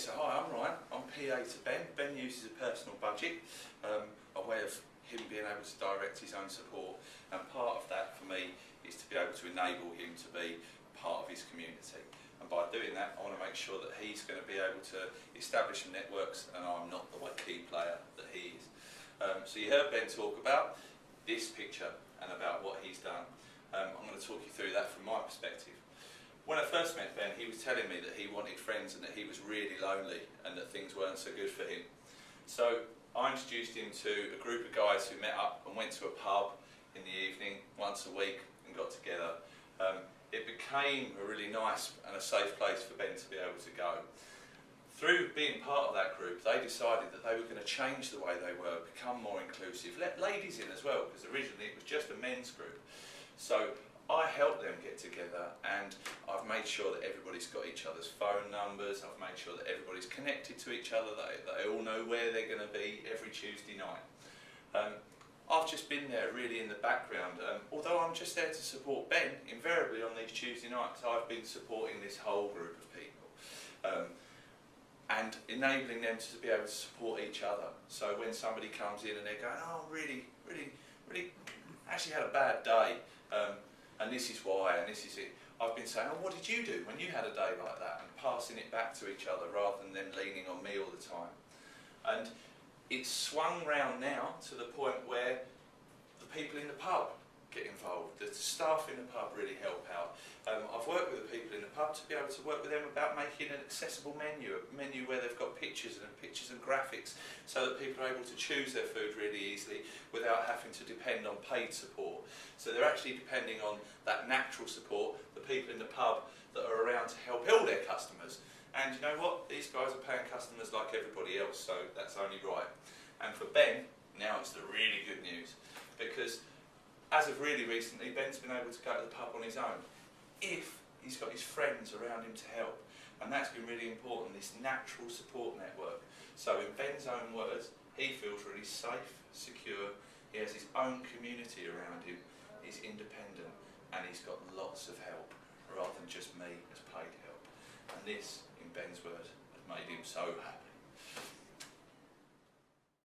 so hi, I'm Ryan, I'm PA to Ben. Ben uses a personal budget, a way of him being able to direct his own support, and part of that for me is to be able to enable him to be part of his community. And by doing that, I want to make sure that he's going to be able to establish some networks, and I'm not the key player that he is. So you heard Ben talk about this picture and about what he's done. I'm going to talk you through that from my perspective. When I first met Ben, he was telling me that he wanted friends and that he was really lonely and that things weren't so good for him. So I introduced him to a group of guys who met up and went to a pub in the evening once a week and got together. It became a really nice and a safe place for Ben to be able to go. Through being part of that group, they decided that they were going to change the way they were, become more inclusive, let ladies in as well, because originally it was just a men's group. So I helped them get together, and I've made sure that everybody's got each other's phone numbers. I've made sure that everybody's connected to each other, that they all know where they're going to be every Tuesday night. I've just been there really in the background. Although I'm just there to support Ben, invariably on these Tuesday nights I've been supporting this whole group of people and enabling them to be able to support each other. So when somebody comes in and they're going, oh, really actually had a bad day, and this is why, and this is it. I've been saying, oh, what did you do when you had a day like that? And passing it back to each other rather than them leaning on me all the time. And it's swung round now to the point where the people in the pub get involved. The staff in the pub really help out. I've worked with the people in the pub to be able to work with them about making an accessible menu, a menu where they've got pictures and graphics so that people are able to choose their food really easily without having to depend on paid support. So they're actually depending on that natural support, the people in the pub that are around to help all their customers. And you know what? These guys are paying customers like everybody else, so that's only right. And for Ben, now it's the really good news, because as of really recently, Ben's been able to go to the pub on his own, if he's got his friends around him to help. And that's been really important, this natural support network. So in Ben's own words, he feels really safe, secure, he has his own community around him, he's independent, and he's got lots of help, rather than just me as paid help. And this, in Ben's words, has made him so happy.